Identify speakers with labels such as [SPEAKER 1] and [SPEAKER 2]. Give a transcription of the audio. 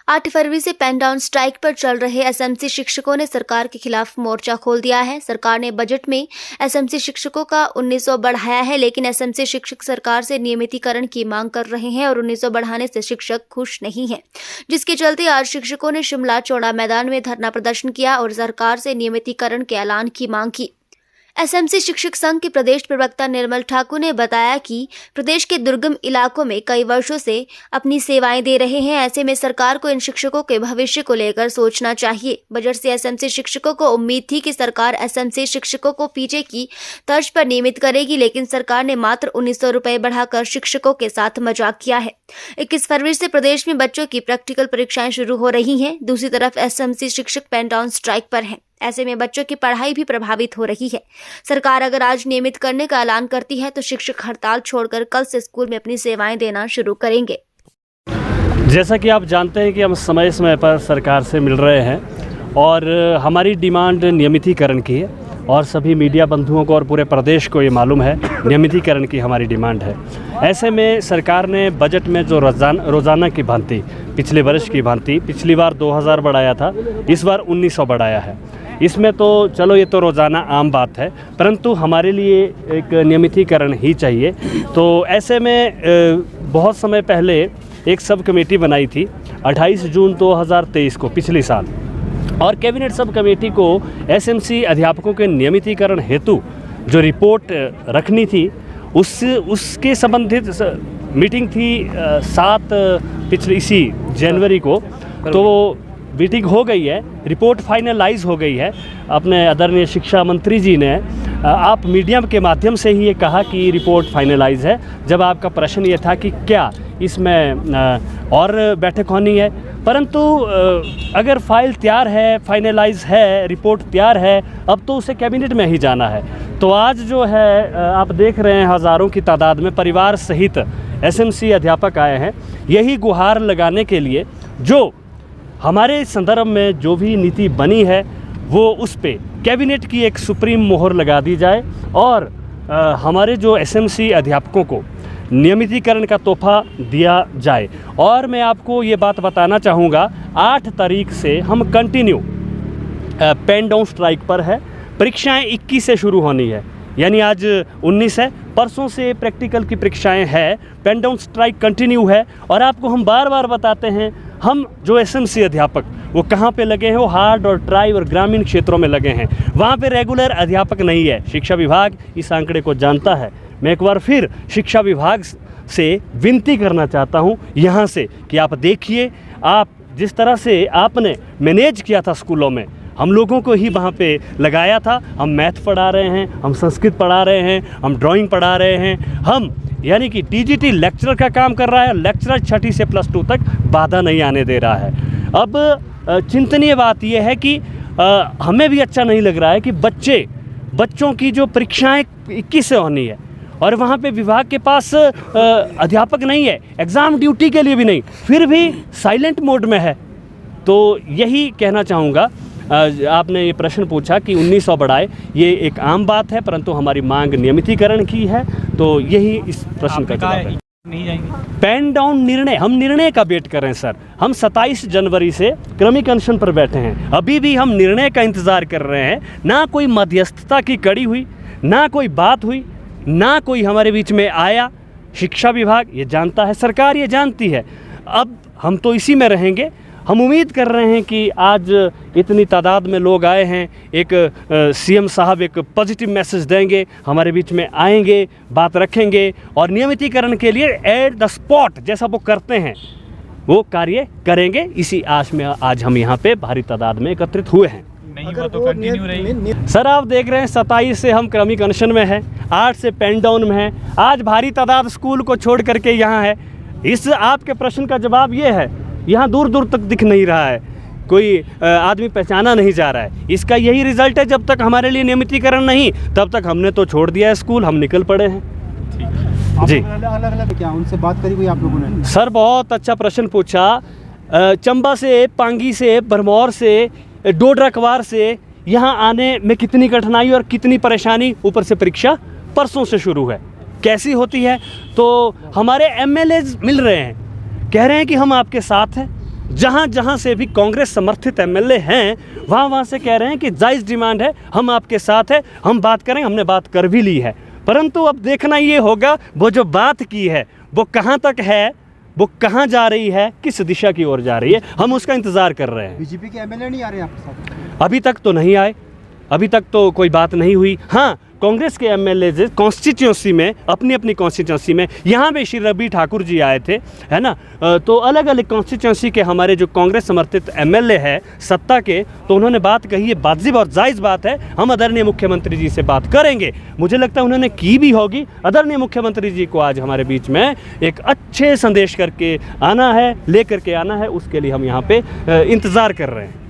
[SPEAKER 1] 8 फरवरी से pen down strike पर चल रहे एसएमसी शिक्षकों ने सरकार के खिलाफ मोर्चा खोल दिया है। सरकार ने बजट में एसएमसी शिक्षकों का 1900 बढ़ाया है, लेकिन एसएमसी शिक्षक सरकार से नियमितीकरण की मांग कर रहे हैं और 1900 बढ़ाने से शिक्षक खुश नहीं हैं, जिसके चलते आज शिक्षकों ने शिमला चौड़ा मैदान में धरना प्रदर्शन किया और सरकार से नियमितीकरण के ऐलान की मांग की। एसएमसी शिक्षक संघ के प्रदेश प्रवक्ता निर्मल ठाकुर ने बताया कि प्रदेश के दुर्गम इलाकों में कई वर्षों से अपनी सेवाएं दे रहे हैं। ऐसे में सरकार को इन शिक्षकों के भविष्य को लेकर सोचना चाहिए। बजट से एसएमसी शिक्षकों को उम्मीद थी कि सरकार एसएमसी शिक्षकों को पीछे की तर्ज पर नियमित करेगी, लेकिन सरकार ने मात्र 1900 रुपए बढ़ाकर शिक्षकों के साथ मजाक किया है। 21 फरवरी से प्रदेश में बच्चों की प्रैक्टिकल परीक्षाएं शुरू हो रही हैं। दूसरी तरफ एसएमसी शिक्षक पेन डाउन स्ट्राइक पर हैं। ऐसे में बच्चों की पढ़ाई भी प्रभावित हो रही है। सरकार अगर आज नियमित करने का ऐलान करती है तो शिक्षक हड़ताल छोड़कर कल से स्कूल में अपनी सेवाएं देना शुरू करेंगे।
[SPEAKER 2] जैसा कि आप जानते हैं कि हम समय समय पर सरकार से मिल रहे हैं और हमारी डिमांड नियमितीकरण की है और सभी मीडिया बंधुओं को और पूरे प्रदेश को ये मालूम है नियमितीकरण की हमारी डिमांड है। ऐसे में सरकार ने बजट में जो रोज़ाना की भांति पिछले वर्ष की भांति पिछली बार 2000 बढ़ाया था, इस बार 1900 बढ़ाया है। इसमें तो चलो ये तो रोज़ाना आम बात है, परंतु हमारे लिए एक नियमितीकरण ही चाहिए। तो ऐसे में बहुत समय पहले एक सब कमेटी बनाई थी 28 जून 2023 को पिछले साल, और कैबिनेट सब कमेटी को एसएमसी अध्यापकों के नियमितीकरण हेतु जो रिपोर्ट रखनी थी उसके संबंधित मीटिंग थी 7 पिछले इसी जनवरी को। तो मीटिंग हो गई है, रिपोर्ट फाइनलाइज हो गई है। अपने आदरणीय शिक्षा मंत्री जी ने आप मीडिया के माध्यम से ही ये कहा कि रिपोर्ट फाइनलाइज है। जब आपका प्रश्न ये था कि क्या इसमें और बैठक होनी है, परंतु अगर फाइल तैयार है, फाइनलाइज है, रिपोर्ट तैयार है, अब तो उसे कैबिनेट में ही जाना है। तो आज जो है आप देख रहे हैं हज़ारों की तादाद में परिवार सहित एसएमसी अध्यापक आए हैं यही गुहार लगाने के लिए जो हमारे संदर्भ में जो भी नीति बनी है वो उस पे कैबिनेट की एक सुप्रीम मोहर लगा दी जाए और हमारे जो एसएमसी अध्यापकों को नियमितीकरण का तोहफा दिया जाए। और मैं आपको ये बात बताना चाहूँगा, 8 तारीख से हम कंटिन्यू पेन डाउन स्ट्राइक पर है। परीक्षाएं 21 से शुरू होनी है, यानी आज 19 है, परसों से प्रैक्टिकल की परीक्षाएं हैं। पेन डाउन स्ट्राइक कंटिन्यू है और आपको हम बार बार बताते हैं हम जो एसएमसी अध्यापक वो कहाँ पे लगे हैं, वो हार्ड और ट्राई और ग्रामीण क्षेत्रों में लगे हैं। वहाँ पे रेगुलर अध्यापक नहीं है। शिक्षा विभाग इस आंकड़े को जानता है। मैं एक बार फिर शिक्षा विभाग से विनती करना चाहता हूँ यहाँ से कि आप देखिए, आप जिस तरह से आपने मैनेज किया था स्कूलों में, हम लोगों को ही वहाँ पे लगाया था। हम मैथ पढ़ा रहे हैं, हम संस्कृत पढ़ा रहे हैं, हम ड्राइंग पढ़ा रहे हैं, हम यानी कि टीजीटी लेक्चरर का काम कर रहा है। लेक्चरर 6ठी से +2 तक बाधा नहीं आने दे रहा है। अब चिंतनीय बात यह है कि हमें भी अच्छा नहीं लग रहा है कि बच्चों की जो परीक्षाएं 21 से होनी है और वहाँ पे विभाग के पास अध्यापक नहीं है, एग्ज़ाम ड्यूटी के लिए भी नहीं, फिर भी साइलेंट मोड में है। तो यही कहना चाहूँगा, आपने ये प्रश्न पूछा कि 1900 बढ़ाए, ये एक आम बात है, परंतु हमारी मांग नियमितीकरण की है। तो यही इस प्रश्न का जवाब है।
[SPEAKER 3] नहीं जाएंगे
[SPEAKER 2] पेन डाउन निर्णय, हम निर्णय का वेट कर रहे हैं सर। हम 27 जनवरी से क्रमिक अनशन पर बैठे हैं, अभी भी हम निर्णय का इंतज़ार कर रहे हैं। ना कोई मध्यस्थता की कड़ी हुई, ना कोई बात हुई, ना कोई हमारे बीच में आया। शिक्षा विभाग ये जानता है, सरकार ये जानती है। अब हम तो इसी में रहेंगे। हम उम्मीद कर रहे हैं कि आज इतनी तादाद में लोग आए हैं, एक सीएम साहब एक पॉजिटिव मैसेज देंगे, हमारे बीच में आएंगे, बात रखेंगे और नियमितीकरण के लिए एट द स्पॉट जैसा वो करते हैं वो कार्य करेंगे। इसी आश में आज हम यहाँ पे भारी तादाद में एकत्रित हुए हैं।
[SPEAKER 3] नहीं हुआ तो कंटिन्यू रही।
[SPEAKER 2] सर आप देख रहे हैं 27 से हम क्रमिक अनशन में हैं, 8 से पेन डाउन में हैं। आज भारी तादाद स्कूल को छोड़ करके यहाँ है। इस आपके प्रश्न का जवाब ये है, यहाँ दूर दूर तक दिख नहीं रहा है, कोई आदमी पहचाना नहीं जा रहा है। इसका यही रिजल्ट है, जब तक हमारे लिए नियमितीकरण नहीं तब तक हमने तो छोड़ दिया है स्कूल, हम निकल पड़े हैं। जी
[SPEAKER 4] अलग क्या उनसे बात करी कोई आप लोगों ने?
[SPEAKER 2] सर बहुत अच्छा प्रश्न पूछा। चंबा से, पांगी से, भरमौर से, डोडरा कवार से यहाँ आने में कितनी कठिनाई और कितनी परेशानी, ऊपर से परीक्षा परसों से शुरू है, कैसी होती है। तो हमारे एमएलए मिल रहे हैं, कह रहे हैं कि हम आपके साथ हैं, जहाँ जहाँ से भी कांग्रेस समर्थित एमएलए हैं वहाँ से कह रहे हैं कि जायज़ डिमांड है, हम आपके साथ है, हम बात करेंगे, हमने बात कर भी ली है। परंतु अब देखना ये होगा वो जो बात की है वो कहाँ तक है, वो कहाँ जा रही है, किस दिशा की ओर जा रही है, हम उसका इंतज़ार कर रहे हैं।
[SPEAKER 4] बीजेपी के एमएलए नहीं आ रहे आपके साथ?
[SPEAKER 2] अभी तक तो नहीं आए, अभी तक तो कोई बात नहीं हुई। हाँ, कांग्रेस के एमएलए कॉन्स्टिट्यूंसी में, अपनी अपनी कॉन्स्टिट्यूंसी में, यहाँ पे श्री रवि ठाकुर जी आए थे, है ना, तो अलग अलग कॉन्स्टिट्यूंसी के हमारे जो कांग्रेस समर्थित एमएलए हैं सत्ता के, तो उन्होंने बात कही है, वाजिब और जायज़ बात है, हम आदरणीय मुख्यमंत्री जी से बात करेंगे। मुझे लगता है उन्होंने की भी होगी। आदरणीय मुख्यमंत्री जी को आज हमारे बीच में एक अच्छे संदेश करके आना है, ले करके आना है, उसके लिए हम यहाँ पे इंतज़ार कर रहे हैं।